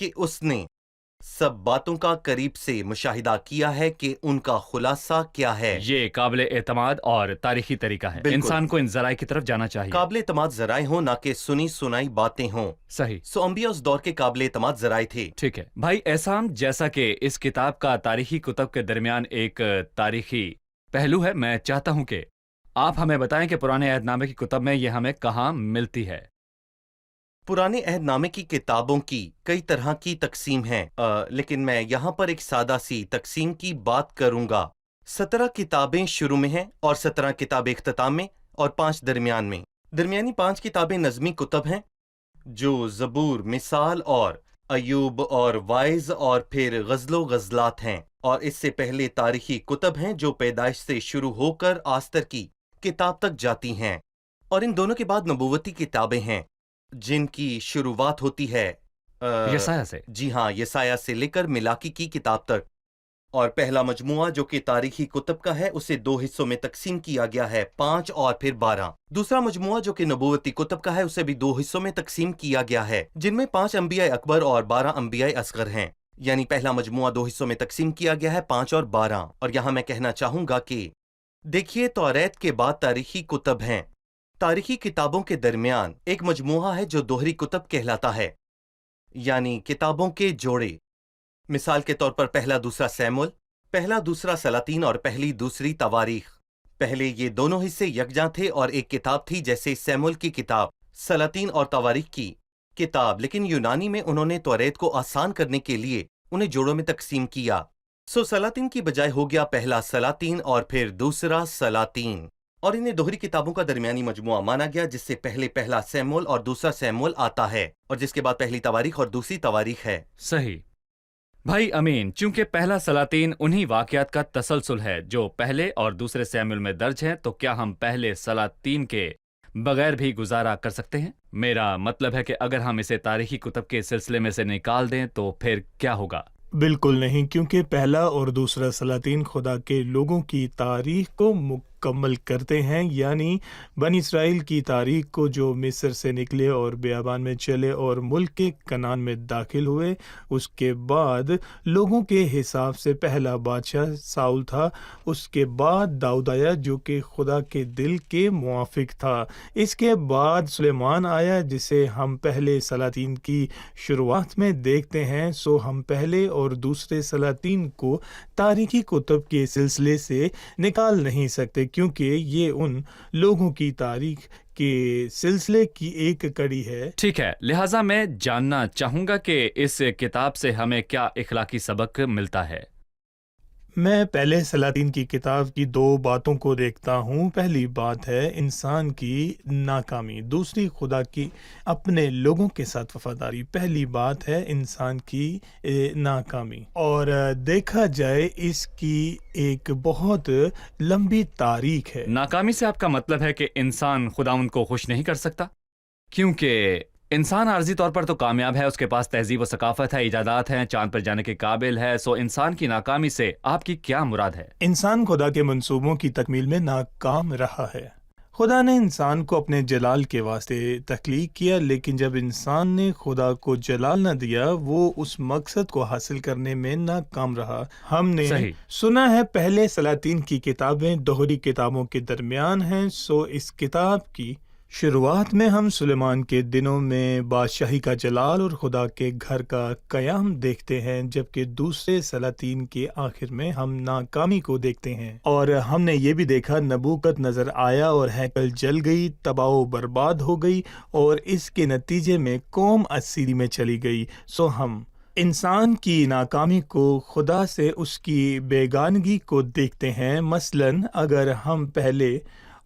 کہ اس نے سب باتوں کا قریب سے مشاہدہ کیا ہے کہ ان کا خلاصہ کیا ہے۔ یہ قابل اعتماد اور تاریخی طریقہ ہے۔ بالکل۔ انسان کو ان ذرائع کی طرف جانا چاہیے۔ قابل اعتماد ذرائع ہوں، نہ کہ سنی سنائی باتیں ہوں۔ صحیح۔ سو انبیاء اس دور کے قابل اعتماد ذرائع تھے۔ ٹھیک ہے بھائی احسام، جیسا کہ اس کتاب کا تاریخی کتب کے درمیان ایک تاریخی پہلو ہے، میں چاہتا ہوں کہ آپ ہمیں بتائیں کہ پرانے عہد نامے کی کتب میں یہ ہمیں کہاں ملتی ہے۔ پرانے عہد نامے کی کتابوں کی کئی طرح کی تقسیم ہیں، لیکن میں یہاں پر ایک سادہ سی تقسیم کی بات کروں گا۔ 17 کتابیں شروع میں ہیں اور 17 کتابیں اختتام میں اور 5 درمیان میں۔ درمیانی 5 کتابیں نظمی کتب ہیں جو زبور، مثال اور ایوب اور وائز اور پھر غزل و غزلات ہیں، اور اس سے پہلے تاریخی کتب ہیں جو پیدائش سے شروع ہو کر آستر کی کتاب تک جاتی ہیں، اور ان دونوں کے بعد نبوتی کتابیں ہیں جن کی شروعات ہوتی ہے یسایہ سے۔ جی ہاں، یسایہ سے لے کر ملاکی کی کتاب تک۔ اور پہلا مجموعہ جو کہ تاریخی کتب کا ہے اسے 2 حصوں میں تقسیم کیا گیا ہے، 5 اور پھر 12۔ دوسرا مجموعہ جو کہ نبوتی کتب کا ہے اسے بھی 2 حصوں میں تقسیم کیا گیا ہے، جن میں 5 انبیاء اکبر اور 12 انبیاء اصغر ہیں۔ یعنی پہلا مجموعہ 2 حصوں میں تقسیم کیا گیا ہے، 5 اور 12۔ اور یہاں میں کہنا چاہوں گا کہ دیکھیے، توریت کے بعد تاریخی کتب ہیں۔ تاریخی کتابوں کے درمیان ایک مجموعہ ہے جو دوہری کتب کہلاتا ہے، یعنی کتابوں کے جوڑے۔ مثال کے طور پر پہلا دوسرا سیمول، پہلا دوسرا سلاطین اور پہلی دوسری تواریخ۔ پہلے یہ دونوں حصے یکجاں تھے اور ایک کتاب تھی، جیسے سیمول کی کتاب، سلاطین اور تواریخ کی کتاب، لیکن یونانی میں انہوں نے توریت کو آسان کرنے کے لیے انہیں جوڑوں میں تقسیم کیا۔ سو سلاطین کی بجائے ہو گیا پہلا سلاطین اور پھر دوسرا سلاطین، اور انہیں دوہری کتابوں کا درمیانی مجموعہ مانا گیا، جس سے پہلے پہلا سیمول اور دوسرا سیمول آتا ہے، اور جس کے بعد پہلی تواریخ اور دوسری تواریخ ہے۔ صحیح بھائی امین، چونکہ پہلا سلاطین انہی واقعات کا تسلسل ہے جو پہلے اور دوسرے سیمول میں درج ہیں، تو کیا ہم پہلے سلاطین کے بغیر بھی گزارا کر سکتے ہیں؟ میرا مطلب ہے کہ اگر ہم اسے تاریخی کتب کے سلسلے میں سے نکال دیں تو پھر کیا ہوگا؟ بالکل نہیں، کیونکہ پہلا اور دوسرا سلاطین خدا کے لوگوں کی تاریخ کو مکمل کرتے ہیں، یعنی بنی اسرائیل کی تاریخ کو، جو مصر سے نکلے اور بیابان میں چلے اور ملک کے کنعان میں داخل ہوئے۔ اس کے بعد لوگوں کے حساب سے پہلا بادشاہ ساؤل تھا، اس کے بعد داؤد آیا جو کہ خدا کے دل کے موافق تھا، اس کے بعد سلیمان آیا جسے ہم پہلے سلاطین کی شروعات میں دیکھتے ہیں۔ سو ہم پہلے اور دوسرے سلاطین کو تاریخی کتب کے سلسلے سے نکال نہیں سکتے، کیونکہ یہ ان لوگوں کی تاریخ کے سلسلے کی ایک کڑی ہے۔ ٹھیک ہے، لہٰذا میں جاننا چاہوں گا کہ اس کتاب سے ہمیں کیا اخلاقی سبق ملتا ہے؟ میں پہلے سلاطین کی کتاب کی 2 باتوں کو دیکھتا ہوں۔ پہلی بات ہے انسان کی ناکامی، دوسری خدا کی اپنے لوگوں کے ساتھ وفاداری۔ پہلی بات ہے انسان کی ناکامی، اور دیکھا جائے اس کی ایک بہت لمبی تاریخ ہے۔ ناکامی سے آپ کا مطلب ہے کہ انسان خداوند کو خوش نہیں کر سکتا؟ کیونکہ انسان عارضی طور پر تو کامیاب ہے، اس کے پاس تہذیب و ثقافت ہے، ایجادات ہیں، چاند پر جانے کے قابل ہے۔ سو انسان کی ناکامی سے آپ کی کیا مراد ہے؟ انسان خدا کے منصوبوں کی تکمیل میں ناکام رہا ہے۔ خدا نے انسان کو اپنے جلال کے واسطے تخلیق کیا، لیکن جب انسان نے خدا کو جلال نہ دیا، وہ اس مقصد کو حاصل کرنے میں ناکام رہا۔ ہم نے صحیح سنا ہے پہلے سلاطین کی کتابیں دوہری کتابوں کے درمیان ہیں۔ سو اس کتاب کی شروعات میں ہم سلیمان کے دنوں میں بادشاہی کا جلال اور خدا کے گھر کا قیام دیکھتے ہیں، جبکہ دوسرے سلاطین کے آخر میں ہم ناکامی کو دیکھتے ہیں۔ اور ہم نے یہ بھی دیکھا نبوکت نظر آیا اور ہیکل جل گئی، تباہ و برباد ہو گئی، اور اس کے نتیجے میں قوم اسیری میں چلی گئی۔ سو ہم انسان کی ناکامی کو خدا سے اس کی بیگانگی کو دیکھتے ہیں۔ مثلاً اگر ہم پہلے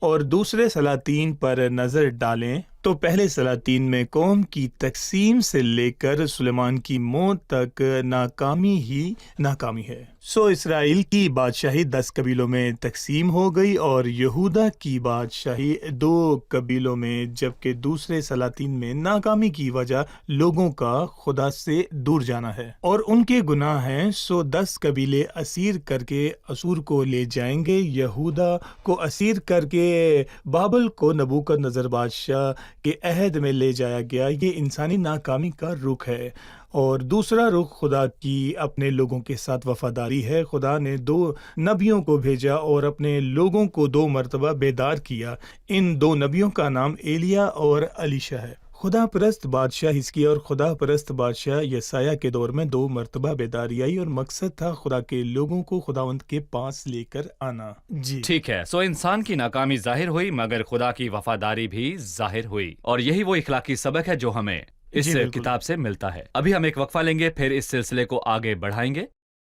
اور دوسرے سلاطین پر نظر ڈالیں تو پہلے سلاطین میں قوم کی تقسیم سے لے کر سلیمان کی موت تک ناکامی ہی ناکامی ہے۔ سو اسرائیل کی بادشاہی 10 قبیلوں میں تقسیم ہو گئی اور یہودا کی بادشاہی 2 قبیلوں میں، جبکہ دوسرے سلاطین میں ناکامی کی وجہ لوگوں کا خدا سے دور جانا ہے اور ان کے گناہ ہیں۔ سو 10 قبیلے اسیر کر کے اسور کو لے جائیں گے، یہودا کو اسیر کر کے بابل کو نبوکد نظر بادشاہ کے عہد میں لے جایا گیا۔ یہ انسانی ناکامی کا رخ ہے، اور دوسرا رخ خدا کی اپنے لوگوں کے ساتھ وفاداری ہے۔ خدا نے 2 نبیوں کو بھیجا اور اپنے لوگوں کو 2 مرتبہ بیدار کیا۔ ان 2 نبیوں کا نام ایلیا اور الیشا ہے۔ خدا پرست بادشاہ حزقیہ اور خدا پرست بادشاہ یسایہ کے دور میں 2 مرتبہ بیداری آئی، اور مقصد تھا خدا کے لوگوں کو خداوند کے پاس لے کر آنا۔ جی ٹھیک ہے، سو انسان کی ناکامی ظاہر ہوئی مگر خدا کی وفاداری بھی ظاہر ہوئی، اور یہی وہ اخلاقی سبق ہے جو ہمیں اس جی بالکل۔ کتاب سے ملتا ہے۔ ابھی ہم ایک وقفہ لیں گے، پھر اس سلسلے کو آگے بڑھائیں گے۔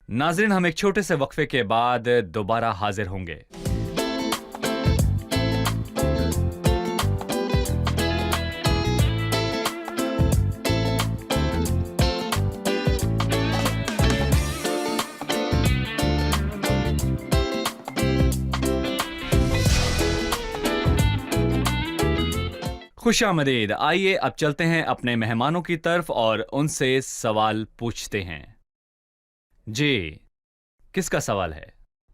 ناظرین، ہم ایک چھوٹے سے وقفے کے بعد دوبارہ حاضر ہوں گے۔ خوش آمدید۔ آئیے اب چلتے ہیں اپنے مہمانوں کی طرف اور ان سے سوال پوچھتے ہیں۔ جی، کس کا سوال ہے؟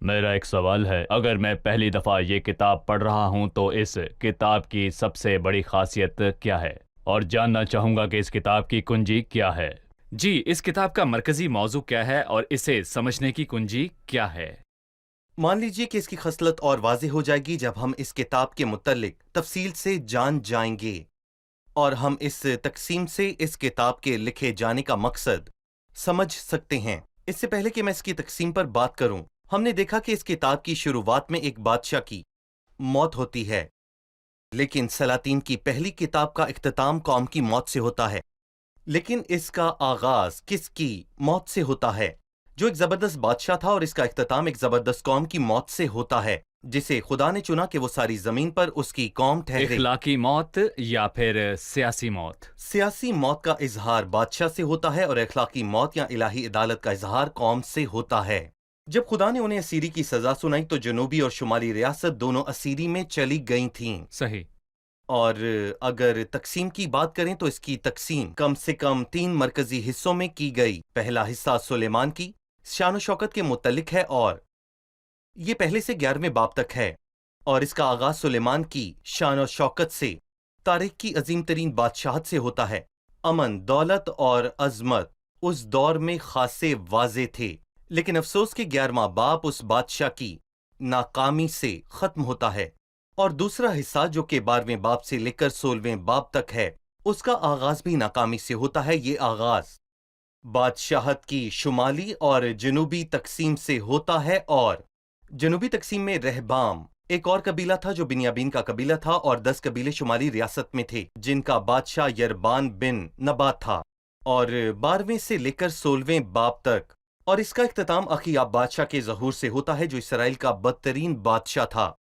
میرا ایک سوال ہے، اگر میں پہلی دفعہ یہ کتاب پڑھ رہا ہوں تو اس کتاب کی سب سے بڑی خاصیت کیا ہے؟ اور جاننا چاہوں گا کہ اس کتاب کی کنجی کیا ہے۔ جی، اس کتاب کا مرکزی موضوع کیا ہے اور اسے سمجھنے کی کنجی کیا ہے؟ مان لیجئے کہ اس کی خصلت اور واضح ہو جائے گی جب ہم اس کتاب کے متعلق تفصیل سے جان جائیں گے، اور ہم اس تقسیم سے اس کتاب کے لکھے جانے کا مقصد سمجھ سکتے ہیں۔ اس سے پہلے کہ میں اس کی تقسیم پر بات کروں، ہم نے دیکھا کہ اس کتاب کی شروعات میں ایک بادشاہ کی موت ہوتی ہے، لیکن سلاطین کی پہلی کتاب کا اختتام قوم کی موت سے ہوتا ہے۔ لیکن اس کا آغاز کس کی موت سے ہوتا ہے؟ جو ایک زبردست بادشاہ تھا، اور اس کا اختتام ایک زبردست قوم کی موت سے ہوتا ہے، جسے خدا نے چنا کہ وہ ساری زمین پر اس کی قوم ٹھہرے۔ اخلاقی موت یا پھر سیاسی موت؟ سیاسی موت کا اظہار بادشاہ سے ہوتا ہے، اور اخلاقی موت یا الہی عدالت کا اظہار قوم سے ہوتا ہے۔ جب خدا نے انہیں اسیری کی سزا سنائی تو جنوبی اور شمالی ریاست دونوں اسیری میں چلی گئی تھیں۔ صحیح۔ اور اگر تقسیم کی بات کریں تو اس کی تقسیم کم سے کم 3 مرکزی حصوں میں کی گئی۔ پہلا حصہ سلیمان کی شان و شوکت کے متعلق ہے، اور یہ پہلے سے 11ویں باب تک ہے، اور اس کا آغاز سلیمان کی شان و شوکت سے، تاریخ کی عظیم ترین بادشاہت سے ہوتا ہے۔ امن، دولت اور عظمت اس دور میں خاصے واضح تھے، لیکن افسوس کہ 11واں باب اس بادشاہ کی ناکامی سے ختم ہوتا ہے، اور دوسرا حصہ جو کہ 12ویں باب سے لے کر 16ویں باب تک ہے، اس کا آغاز بھی ناکامی سے ہوتا ہے۔ یہ آغاز بادشاہت کی شمالی اور جنوبی تقسیم سے ہوتا ہے، اور جنوبی تقسیم میں رہبام ایک اور قبیلہ تھا جو بنیامین کا قبیلہ تھا، اور 10 قبیلے شمالی ریاست میں تھے جن کا بادشاہ یربان بن نبات تھا، اور 12ویں سے لے کر 16ویں باب تک، اور اس کا اختتام اخیاب بادشاہ کے ظہور سے ہوتا ہے جو اسرائیل کا بدترین بادشاہ تھا۔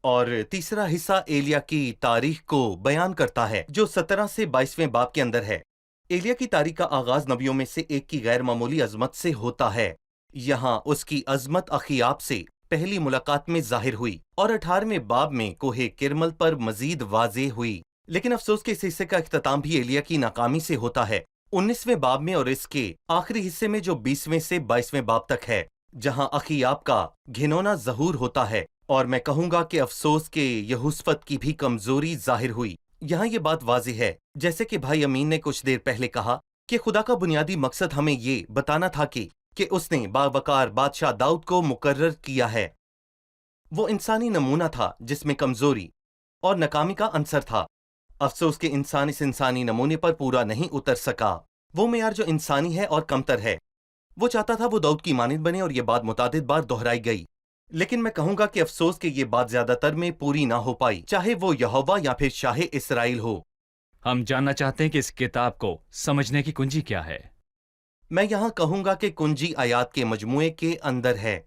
اور تیسرا حصہ ایلیا کی تاریخ کو بیان کرتا ہے جو 17 سے 22ویں باب کے اندر ہے۔ ایلیا کی تاریخ کا آغاز نبیوں میں سے ایک کی غیر معمولی عظمت سے ہوتا ہے۔ یہاں اس کی عظمت اخیاب سے پہلی ملاقات میں ظاہر ہوئی، اور 18ویں باب میں کوہ کرمل پر مزید واضح ہوئی۔ لیکن افسوس کہ اس حصے کا اختتام بھی ایلیا کی ناکامی سے ہوتا ہے 19ویں باب میں، اور اس کے آخری حصے میں جو 20ویں سے 22ویں باب تک ہے، جہاں اخیاب کا گھنونا ظہور ہوتا ہے۔ اور میں کہوں گا کہ افسوس کہ یہوشفت کی بھی کمزوری ظاہر ہوئی۔ یہاں یہ بات واضح ہے، جیسے کہ بھائی امین نے کچھ دیر پہلے کہا، کہ خدا کا بنیادی مقصد ہمیں یہ بتانا تھا کہ اس نے باوقار بادشاہ داؤد کو مقرر کیا ہے۔ وہ انسانی نمونہ تھا جس میں کمزوری اور ناکامی کا عنصر تھا۔ افسوس کہ انسان اس انسانی نمونے پر پورا نہیں اتر سکا۔ وہ معیار جو انسانی ہے اور کمتر ہے، وہ چاہتا تھا وہ داؤد کی مانند بنے، اور یہ بات متعدد بار دہرائی گئی۔ لیکن میں کہوں گا کہ افسوس کہ یہ بات زیادہ تر میں پوری نہ ہو پائی، چاہے وہ یہوہ یا پھر شاہ اسرائیل ہو۔ ہم جاننا چاہتے ہیں کہ اس کتاب کو سمجھنے کی کنجی کیا ہے۔ میں یہاں کہوں گا کہ کنجی آیات کے مجموعے کے اندر ہے۔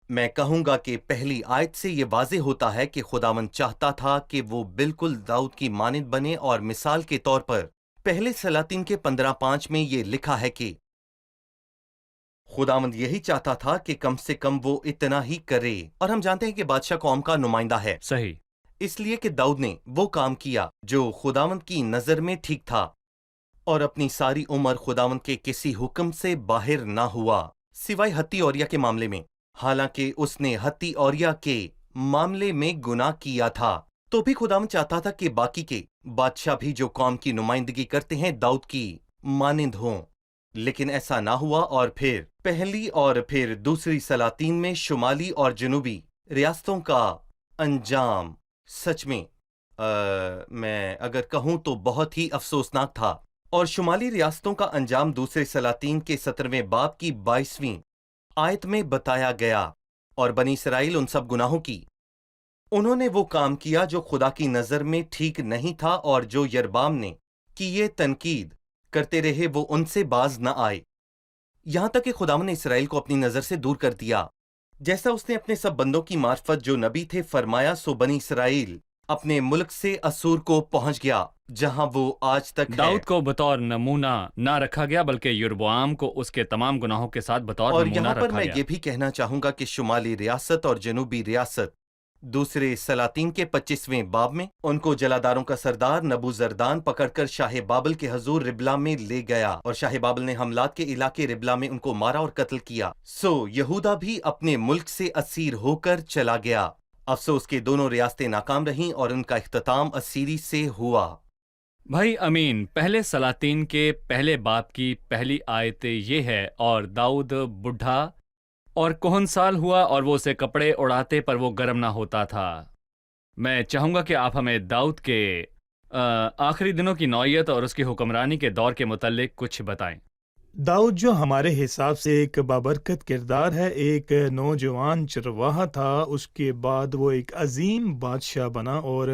میں کہوں گا کہ پہلی آیت سے یہ واضح ہوتا ہے کہ خداوند چاہتا تھا کہ وہ بالکل داؤد کی مانند بنے، اور مثال کے طور پر پہلے سلاطین کے 15:5 میں یہ لکھا ہے کہ خداوند یہی چاہتا تھا کہ کم سے کم وہ اتنا ہی کرے، اور ہم جانتے ہیں کہ بادشاہ قوم کا نمائندہ ہے، صحیح۔ اس لیے کہ داؤد نے وہ کام کیا جو خداوند کی نظر میں ٹھیک تھا، اور اپنی ساری عمر خداوند کے کسی حکم سے باہر نہ ہوا، سوائے ہتی اوریا کے معاملے میں۔ حالانکہ اس نے ہتی اوریا کے معاملے میں گناہ کیا تھا، تو بھی خداوند چاہتا تھا کہ باقی کے بادشاہ بھی جو قوم کی نمائندگی کرتے ہیں داؤد کی مانند ہوں۔ لیکن ایسا نہ ہوا، اور پھر پہلی اور پھر دوسری سلاطین میں شمالی اور جنوبی ریاستوں کا انجام سچ میں میں اگر کہوں تو بہت ہی افسوسناک تھا۔ اور شمالی ریاستوں کا انجام دوسرے سلاطین کے 17ویں باب کی 22ویں آیت میں بتایا گیا۔ اور بنی اسرائیل ان سب گناہوں کی، انہوں نے وہ کام کیا جو خدا کی نظر میں ٹھیک نہیں تھا، اور جو یربام نے کی یہ تنقید کرتے رہے وہ ان سے باز نہ آئے، یہاں تک کہ خداوند نے اسرائیل کو اپنی نظر سے دور کر دیا، جیسا اس نے اپنے سب بندوں کی معرفت جو نبی تھے فرمایا۔ سو بنی اسرائیل اپنے ملک سے اسور کو پہنچ گیا، جہاں وہ آج تک ہے۔ داؤد کو بطور نمونہ نہ رکھا گیا بلکہ یربعام کو اس کے تمام گناہوں کے ساتھ بطور اور نمونہ یہاں پر رکھا میں گیا۔ یہ بھی کہنا چاہوں گا کہ شمالی ریاست اور جنوبی ریاست دوسرے سلاطین کے 25ویں باب میں ان کو جلاداروں کا سردار نبوزردان پکڑ کر شاہ بابل کے حضور ربلا میں لے گیا، اور شاہ بابل نے حملات کے علاقے ربلا میں ان کو مارا اور قتل کیا۔ سو یہودا بھی اپنے ملک سے اسیر ہو کر چلا گیا۔ افسوس کہ دونوں ریاستیں ناکام رہیں اور ان کا اختتام اسیری سے ہوا۔ بھائی امین، پہلے سلاطین کے پہلے باب کی پہلی آیت یہ ہے، اور داؤد بڈھا اور کہنسال ہوا اور وہ اسے کپڑے اڑاتے پر وہ گرم نہ ہوتا تھا۔ میں چاہوں گا کہ آپ ہمیں داؤد کے آخری دنوں کی نوعیت اور اس کی حکمرانی کے دور کے متعلق کچھ بتائیں۔ داؤد جو ہمارے حساب سے ایک بابرکت کردار ہے، ایک نوجوان چرواہا تھا، اس کے بعد وہ ایک عظیم بادشاہ بنا اور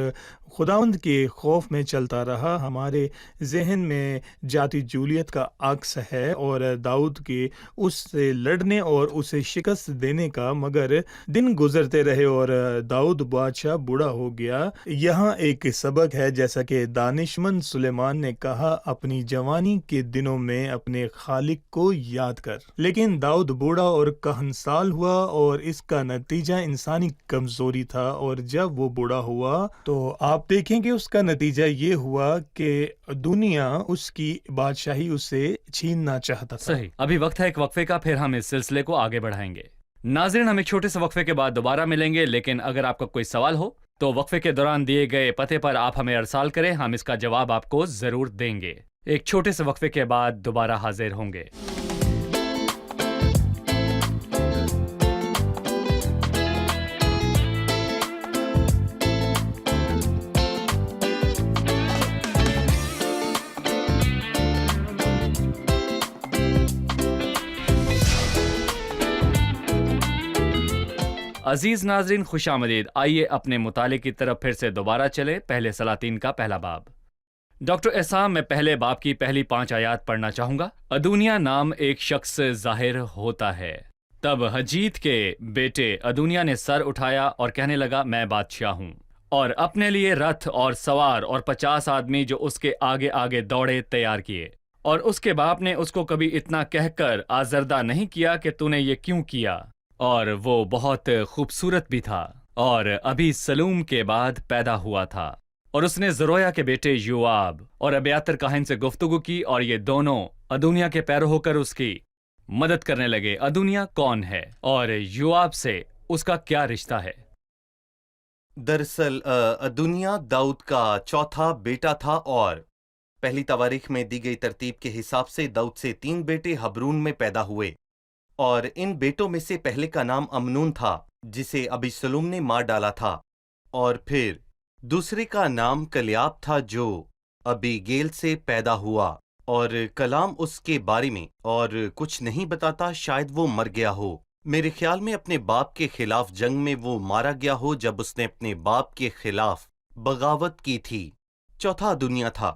خداوند کے خوف میں چلتا رہا۔ ہمارے ذہن میں جاتی جولیت کا عکس ہے اور داؤد کے اس سے لڑنے اور اسے شکست دینے کا، مگر دن گزرتے رہے اور داؤد بادشاہ بوڑھا ہو گیا۔ یہاں ایک سبق ہے، جیسا کہ دانشمند سلیمان نے کہا، اپنی جوانی کے دنوں میں اپنے خالق کو یاد کر۔ لیکن داؤد بوڑھا اور کہنسال ہوا اور اس کا نتیجہ انسانی کمزوری تھا، اور جب وہ بوڑھا ہوا تو آپ دیکھیں کہ اس کا نتیجہ یہ ہوا کہ دنیا اس کی بادشاہی اسے چھیننا چاہتا تھا۔ صحیح، ابھی وقت ہے ایک وقفے کا، پھر ہم اس سلسلے کو آگے بڑھائیں گے۔ ناظرین، ہم ایک چھوٹے سے وقفے کے بعد دوبارہ ملیں گے، لیکن اگر آپ کا کوئی سوال ہو تو وقفے کے دوران دیے گئے پتے پر آپ ہمیں ارسال کریں، ہم اس کا جواب آپ کو ضرور دیں گے۔ ایک چھوٹے سے وقفے کے بعد دوبارہ حاضر ہوں گے۔ عزیز ناظرین، خوش آمدید۔ آئیے اپنے مطالعے کی طرف پھر سے دوبارہ چلے۔ پہلے سلاطین کا پہلا باب۔ ڈاکٹر احسان، میں پہلے باب کی پہلی 5 آیات پڑھنا چاہوں گا۔ ادونیا نام ایک شخص ظاہر ہوتا ہے۔ تب حجیت کے بیٹے ادونیا نے سر اٹھایا اور کہنے لگا، میں بادشاہ ہوں، اور اپنے لیے رتھ اور سوار اور 50 آدمی جو اس کے آگے آگے دوڑے تیار کیے۔ اور اس کے باپ نے اس کو کبھی اتنا کہہ کر آزردہ نہیں کیا کہ تو نے یہ کیوں کیا، اور وہ بہت خوبصورت بھی تھا، اور ابھی سلوم کے بعد پیدا ہوا تھا۔ اور اس نے زرویا کے بیٹے یوآب اور ابیاتر کاہن سے گفتگو کی، اور یہ دونوں ادونیا کے پیرو ہو کر اس کی مدد کرنے لگے۔ ادونیا کون ہے اور یوآب سے اس کا کیا رشتہ ہے؟ دراصل ادونیا داؤد کا چوتھا بیٹا تھا، اور پہلی تواریخ میں دی گئی ترتیب کے حساب سے داؤد سے 3 بیٹے حبرون میں پیدا ہوئے، اور ان بیٹوں میں سے پہلے کا نام امنون تھا جسے ابیسلوم نے مار ڈالا تھا، اور پھر دوسرے کا نام کلیاب تھا جو ابیگیل سے پیدا ہوا، اور کلام اس کے بارے میں اور کچھ نہیں بتاتا، شاید وہ مر گیا ہو۔ میرے خیال میں اپنے باپ کے خلاف جنگ میں وہ مارا گیا ہو جب اس نے اپنے باپ کے خلاف بغاوت کی تھی۔ چوتھا دنیا تھا،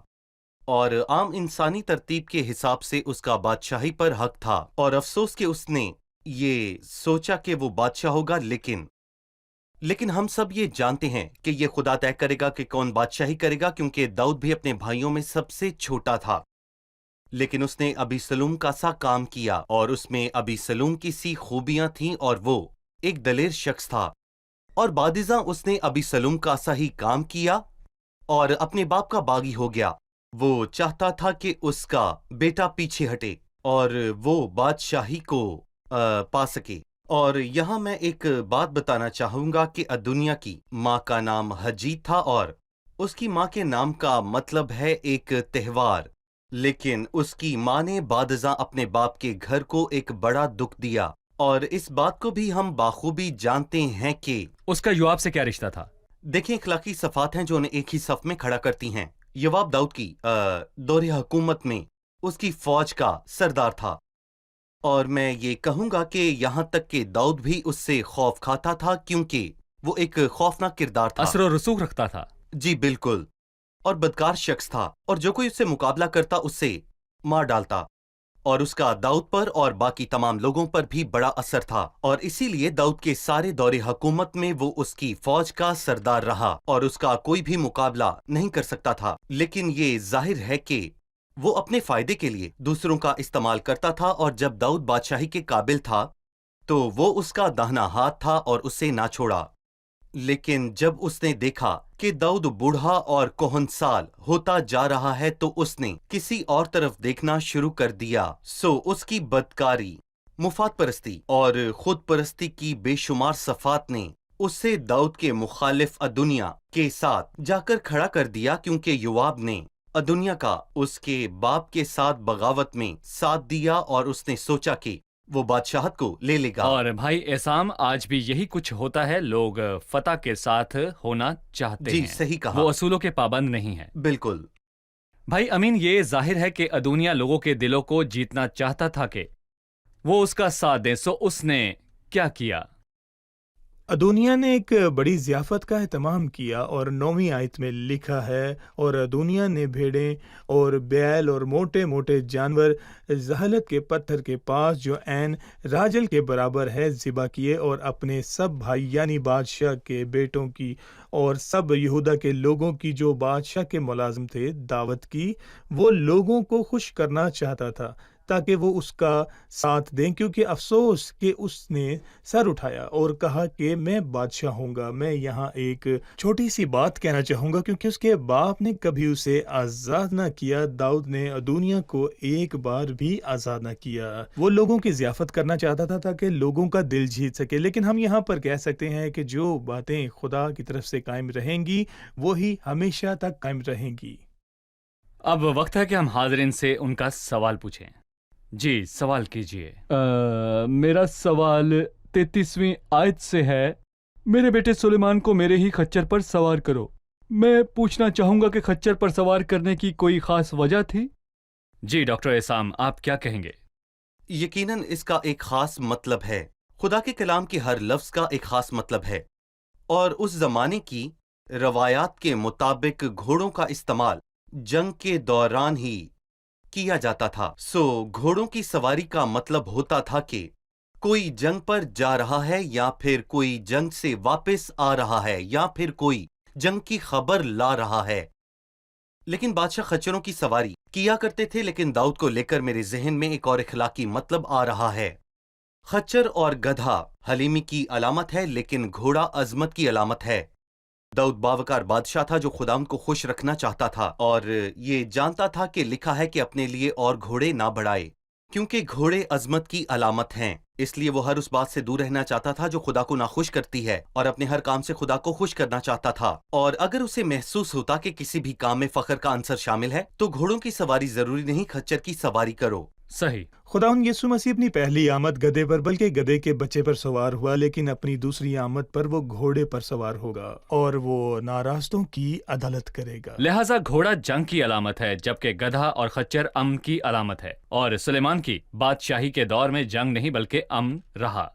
اور عام انسانی ترتیب کے حساب سے اس کا بادشاہی پر حق تھا، اور افسوس کہ اس نے یہ سوچا کہ وہ بادشاہ ہوگا، لیکن ہم سب یہ جانتے ہیں کہ یہ خدا طے کرے گا کہ کون بادشاہی کرے گا، کیونکہ داؤد بھی اپنے بھائیوں میں سب سے چھوٹا تھا۔ لیکن اس نے ابیسلوم کا سا کام کیا، اور اس میں ابیسلوم کی سی خوبیاں تھیں، اور وہ ایک دلیر شخص تھا، اور بعد ازاں اس نے ابیسلوم کا سا ہی کام کیا اور اپنے باپ کا باغی ہو گیا۔ وہ چاہتا تھا کہ اس کا بیٹا پیچھے ہٹے اور وہ بادشاہی کو پا سکے۔ اور یہاں میں ایک بات بتانا چاہوں گا کہ ادونیا کی ماں کا نام حجیت تھا، اور اس کی ماں کے نام کا مطلب ہے ایک تہوار، لیکن اس کی ماں نے بعدازاں اپنے باپ کے گھر کو ایک بڑا دکھ دیا، اور اس بات کو بھی ہم بخوبی جانتے ہیں کہ اس کا یوآب سے کیا رشتہ تھا؟ دیکھیں اخلاقی صفات ہیں جو انہیں ایک ہی صف میں کھڑا کرتی ہیں۔ یوآب داؤد کی دور حکومت میں اس کی فوج کا سردار تھا، اور میں یہ کہوں گا کہ یہاں تک کہ داؤد بھی اس سے خوف کھاتا تھا، کیونکہ وہ ایک خوفناک کردار تھا۔ اثر و رسوخ رکھتا تھا۔ جی بالکل، اور بدکار شخص تھا، اور جو کوئی اس سے مقابلہ کرتا اس سے مار ڈالتا، اور اس کا داؤد پر اور باقی تمام لوگوں پر بھی بڑا اثر تھا، اور اسی لیے داؤد کے سارے دور حکومت میں وہ اس کی فوج کا سردار رہا، اور اس کا کوئی بھی مقابلہ نہیں کر سکتا تھا۔ لیکن یہ ظاہر ہے کہ وہ اپنے فائدے کے لیے دوسروں کا استعمال کرتا تھا، اور جب داؤد بادشاہی کے قابل تھا تو وہ اس کا داہنا ہاتھ تھا اور اسے نہ چھوڑا۔ لیکن جب اس نے دیکھا کہ داؤد بوڑھا اور کہنسال ہوتا جا رہا ہے تو اس نے کسی اور طرف دیکھنا شروع کر دیا، سو اس کی بدکاری، مفاد پرستی اور خود پرستی کی بے شمار صفات نے اسے داؤد کے مخالف ادونیا کے ساتھ جا کر کھڑا کر دیا، کیونکہ یوآب نے ادونیا کا اس کے باپ کے ساتھ بغاوت میں ساتھ دیا، اور اس نے سوچا کہ وہ بادشاہت کو لے لے گا۔ اور بھائی احسام، آج بھی یہی کچھ ہوتا ہے، لوگ فتح کے ساتھ ہونا چاہتے جی ہیں، صحیح کہا، وہ اصولوں کے پابند نہیں ہیں۔ بالکل۔ بھائی امین، یہ ظاہر ہے کہ ادونیا لوگوں کے دلوں کو جیتنا چاہتا تھا کہ وہ اس کا ساتھ دیں، سو اس نے کیا کیا؟ ادونیا نے ایک بڑی ضیافت کا اہتمام کیا، اور 9ویں آیت میں لکھا ہے، اور ادونیا نے بھیڑیں اور بیل اور موٹے موٹے جانور زہلت کے پتھر کے پاس جو عین راجل کے برابر ہے ذبح کیے، اور اپنے سب بھائی یعنی بادشاہ کے بیٹوں کی اور سب یہودا کے لوگوں کی جو بادشاہ کے ملازم تھے دعوت کی۔ وہ لوگوں کو خوش کرنا چاہتا تھا تاکہ وہ اس کا ساتھ دیں، کیونکہ افسوس کہ اس نے سر اٹھایا اور کہا کہ میں بادشاہ ہوں گا۔ میں یہاں ایک چھوٹی سی بات کہنا چاہوں گا، کیونکہ اس کے باپ نے کبھی اسے آزاد نہ کیا۔ داؤد نے ادونیا کو ایک بار بھی آزاد نہ کیا۔ وہ لوگوں کی ضیافت کرنا چاہتا تھا تاکہ لوگوں کا دل جیت سکے، لیکن ہم یہاں پر کہہ سکتے ہیں کہ جو باتیں خدا کی طرف سے قائم رہیں گی وہی ہمیشہ تک قائم رہیں گی۔ اب وقت ہے کہ ہم حاضرین سے ان کا سوال پوچھیں۔ جی سوال کیجئے۔ میرا سوال 33ویں آیت سے ہے، میرے بیٹے سلیمان کو میرے ہی خچر پر سوار کرو۔ میں پوچھنا چاہوں گا کہ خچر پر سوار کرنے کی کوئی خاص وجہ تھی؟ جی ڈاکٹر احسام، آپ کیا کہیں گے؟ یقیناً اس کا ایک خاص مطلب ہے، خدا کے کلام کے ہر لفظ کا ایک خاص مطلب ہے، اور اس زمانے کی روایات کے مطابق گھوڑوں کا استعمال جنگ کے دوران ہی کیا جاتا تھا۔ سو گھوڑوں کی سواری کا مطلب ہوتا تھا کہ کوئی جنگ پر جا رہا ہے، یا پھر کوئی جنگ سے واپس آ رہا ہے، یا پھر کوئی جنگ کی خبر لا رہا ہے۔ لیکن بادشاہ خچروں کی سواری کیا کرتے تھے، لیکن داؤد کو لے کر میرے ذہن میں ایک اور اخلاقی مطلب آ رہا ہے۔ خچر اور گدھا حلیمی کی علامت ہے، لیکن گھوڑا عظمت کی علامت ہے۔ داؤد باوقار بادشاہ تھا جو خداوند کو خوش رکھنا چاہتا تھا، اور یہ جانتا تھا کہ لکھا ہے کہ اپنے لیے اور گھوڑے نہ بڑھائے، کیونکہ گھوڑے عظمت کی علامت ہیں۔ اس لیے وہ ہر اس بات سے دور رہنا چاہتا تھا جو خدا کو ناخوش کرتی ہے، اور اپنے ہر کام سے خدا کو خوش کرنا چاہتا تھا۔ اور اگر اسے محسوس ہوتا کہ کسی بھی کام میں فخر کا عنصر شامل ہے تو گھوڑوں کی سواری ضروری نہیں، خچر کی سواری کرو۔ صحیح۔ خداوند یسوع مسیح اپنی پہلی آمد گدھے پر بلکہ گدھے کے بچے پر سوار ہوا، لیکن اپنی دوسری آمد پر وہ گھوڑے پر سوار ہوگا، اور وہ ناراستوں کی عدالت کرے گا۔ لہٰذا گھوڑا جنگ کی علامت ہے، جبکہ گدھا اور خچر امن کی علامت ہے، اور سلیمان کی بادشاہی کے دور میں جنگ نہیں بلکہ امن رہا۔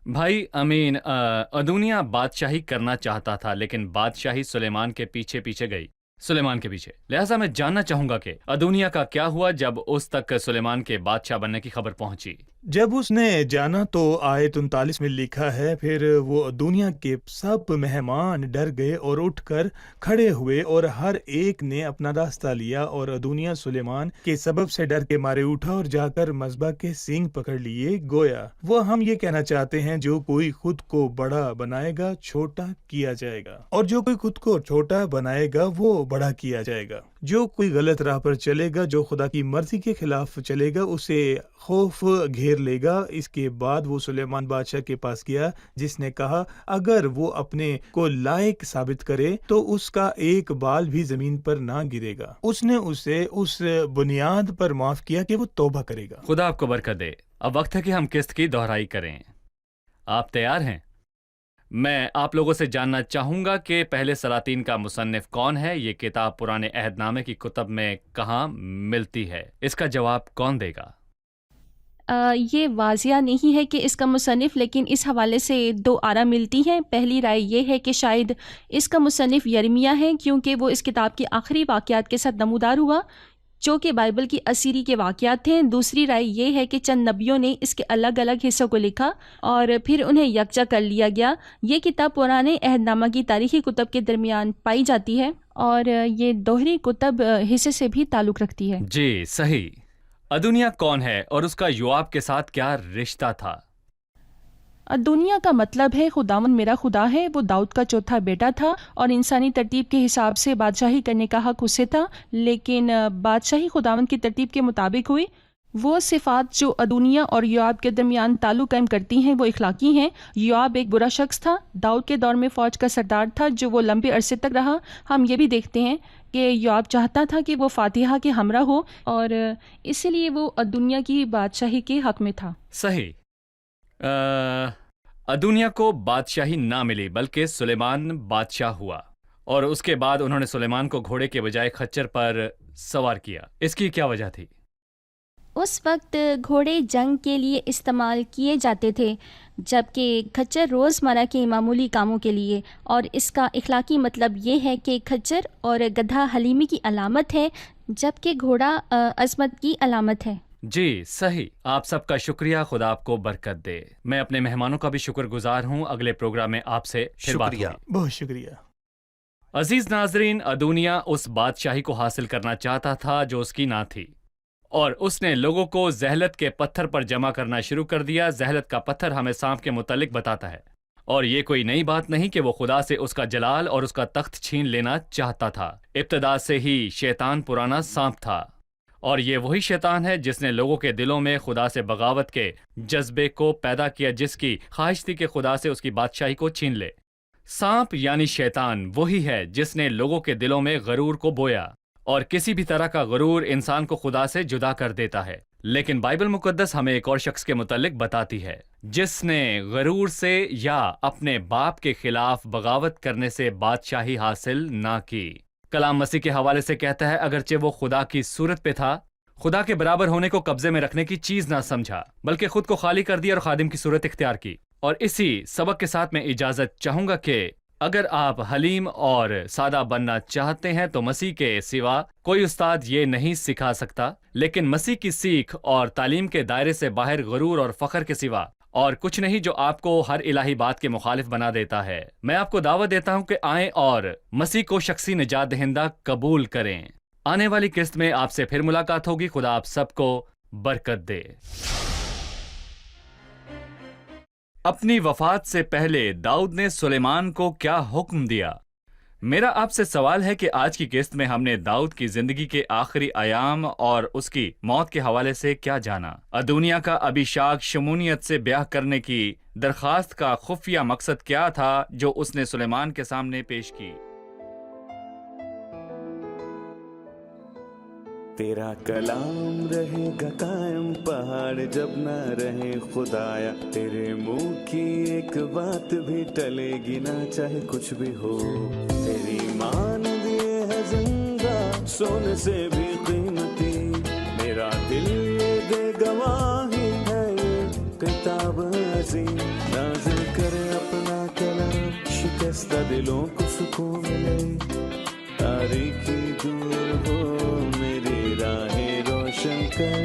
بھائی امین، ادونیا بادشاہی کرنا چاہتا تھا، لیکن بادشاہی سلیمان کے پیچھے پیچھے گئی، سلیمان کے پیچھے۔ لہٰذا میں جاننا چاہوں گا کہ ادونیا کا کیا ہوا جب اس تک سلیمان کے بادشاہ بننے کی خبر پہنچی؟ جب اس نے جانا تو آیت 39 میں لکھا ہے، پھر وہ دنیا کے سب مہمان ڈر گئے اور اٹھ کر کھڑے ہوئے، اور ہر ایک نے اپنا راستہ لیا، اور دنیا سلیمان کے سبب سے ڈر کے مارے اٹھا اور جا کر مذبح کے سینگ پکڑ لیے۔ گویا وہ ہم یہ کہنا چاہتے ہیں، جو کوئی خود کو بڑا بنائے گا چھوٹا کیا جائے گا، اور جو کوئی خود کو چھوٹا بنائے گا وہ بڑا کیا جائے گا۔ جو کوئی غلط راہ پر چلے گا، جو خدا کی مرضی کے خلاف چلے گا، اسے خوف گھیر لے گا۔ اس کے بعد وہ سلیمان بادشاہ کے پاس گیا، جس نے کہا اگر وہ اپنے کو لائق ثابت کرے تو اس کا ایک بال بھی زمین پر نہ گرے گا۔ اس نے اسے اس بنیاد پر معاف کیا کہ وہ توبہ کرے گا۔ خدا آپ کو برکت دے۔ اب وقت ہے کہ ہم قسط کی دہرائی کریں۔ آپ تیار ہیں؟ میں آپ لوگوں سے جاننا چاہوں گا کہ پہلے سلاطین کا مصنف کون ہے۔ یہ کتاب پرانے عہد نامے کی کتب میں کہاں ملتی ہے؟ اس کا جواب کون دے گا؟ یہ واضح نہیں ہے کہ اس کا مصنف، لیکن اس حوالے سے دو آراء ملتی ہیں۔ پہلی رائے یہ ہے کہ شاید اس کا مصنف یرمیہ ہے، کیونکہ وہ اس کتاب کے آخری واقعات کے ساتھ نمودار ہوا جو کہ بائبل کی اسیری کے واقعات تھے۔ دوسری رائے یہ ہے کہ چند نبیوں نے اس کے الگ الگ حصوں کو لکھا اور پھر انہیں یکجا کر لیا گیا۔ یہ کتاب پرانے عہد نامہ کی تاریخی کتب کے درمیان پائی جاتی ہے اور یہ دوہری کتب حصے سے بھی تعلق رکھتی ہے۔ جی صحیح۔ ادونیا کون ہے اور اس کا یوآب کے ساتھ کیا رشتہ تھا؟ دنیا کا مطلب ہے خداوند میرا خدا ہے۔ وہ داؤد کا چوتھا بیٹا تھا اور انسانی ترتیب کے حساب سے بادشاہی کرنے کا حق اسے تھا، لیکن بادشاہی خداوند کی ترتیب کے مطابق ہوئی۔ وہ صفات جو ادونیا اور یوآب کے درمیان تعلق قائم کرتی ہیں وہ اخلاقی ہیں۔ یوآب ایک برا شخص تھا، داؤد کے دور میں فوج کا سردار تھا جو وہ لمبے عرصے تک رہا۔ ہم یہ بھی دیکھتے ہیں کہ یوآب چاہتا تھا کہ وہ فاتحہ کے ہمراہ ہو اور اسی لیے وہ ادونیا کی بادشاہی کے حق میں تھا۔ صحیح۔ ادونیا کو بادشاہی نہ ملی بلکہ سلیمان بادشاہ ہوا، اور اس کے بعد انہوں نے سلیمان کو گھوڑے کے بجائے خچر پر سوار کیا۔ اس کی کیا وجہ تھی؟ اس وقت گھوڑے جنگ کے لیے استعمال کیے جاتے تھے، جبکہ خچر روزمرہ کے معمولی کاموں کے لیے، اور اس کا اخلاقی مطلب یہ ہے کہ خچر اور گدھا حلیمی کی علامت ہے، جبکہ گھوڑا عظمت کی علامت ہے۔ جی صحیح۔ آپ سب کا شکریہ، خدا آپ کو برکت دے۔ میں اپنے مہمانوں کا بھی شکر گزار ہوں۔ اگلے پروگرام میں آپ سے پھر بات شکریہ۔ ہوگی۔ بہت شکریہ۔ عزیز ناظرین، ادونیا اس بادشاہی کو حاصل کرنا چاہتا تھا جو اس کی نہ تھی، اور اس نے لوگوں کو زہلت کے پتھر پر جمع کرنا شروع کر دیا۔ زہلت کا پتھر ہمیں سانپ کے متعلق بتاتا ہے، اور یہ کوئی نئی بات نہیں کہ وہ خدا سے اس کا جلال اور اس کا تخت چھین لینا چاہتا تھا۔ ابتدا سے ہی شیطان پرانا سانپ تھا، اور یہ وہی شیطان ہے جس نے لوگوں کے دلوں میں خدا سے بغاوت کے جذبے کو پیدا کیا، جس کی خواہش تھی کہ خدا سے اس کی بادشاہی کو چھین لے۔ سانپ یعنی شیطان وہی ہے جس نے لوگوں کے دلوں میں غرور کو بویا، اور کسی بھی طرح کا غرور انسان کو خدا سے جدا کر دیتا ہے۔ لیکن بائبل مقدس ہمیں ایک اور شخص کے متعلق بتاتی ہے جس نے غرور سے یا اپنے باپ کے خلاف بغاوت کرنے سے بادشاہی حاصل نہ کی۔ کلام مسیح کے حوالے سے کہتا ہے اگرچہ وہ خدا کی صورت پہ تھا، خدا کے برابر ہونے کو قبضے میں رکھنے کی چیز نہ سمجھا، بلکہ خود کو خالی کر دیا اور خادم کی صورت اختیار کی۔ اور اسی سبق کے ساتھ میں اجازت چاہوں گا کہ اگر آپ حلیم اور سادہ بننا چاہتے ہیں تو مسیح کے سوا کوئی استاد یہ نہیں سکھا سکتا، لیکن مسیح کی سیکھ اور تعلیم کے دائرے سے باہر غرور اور فخر کے سوا اور کچھ نہیں جو آپ کو ہر الہی بات کے مخالف بنا دیتا ہے۔ میں آپ کو دعوت دیتا ہوں کہ آئیں اور مسیح کو شخصی نجات دہندہ قبول کریں۔ آنے والی قسط میں آپ سے پھر ملاقات ہوگی۔ خدا آپ سب کو برکت دے۔ اپنی وفات سے پہلے داؤد نے سلیمان کو کیا حکم دیا؟ میرا آپ سے سوال ہے کہ آج کی قسط میں ہم نے داؤد کی زندگی کے آخری ایام اور اس کی موت کے حوالے سے کیا جانا؟ ادونیا کا ابیشاگ شمونیت سے بیاہ کرنے کی درخواست کا خفیہ مقصد کیا تھا جو اس نے سلیمان کے سامنے پیش کی؟ تیرا کلام رہے گا قائم پہاڑ جب نہ رہے خدایا، تیرے منہ کی ایک بات بھی ٹلے گی نہ چاہے کچھ بھی ہو، تیری مان دیے ہے زندہ سونے سے بھی قیمتی، میرا دل یہ دے گواہی ہے یہ کتاب عظیم، نازل کرے اپنا کلام شکستہ دلوں کو سکون ملے، تاریکی دور ہو میری راہیں روشن کر،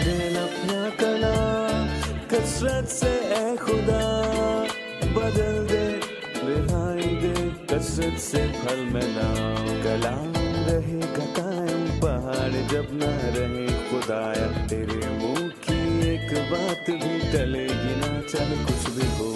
دل اپنا کلام کثرت سے اے خدا بدل دے، رہائی دے کثرت سے پھل ملا، کلام رہے گا قائم پہاڑ جب نہ رہے خدایا، تیرے منہ کی ایک بات بھی ٹلے گی نہ چاہے کچھ بھی ہو۔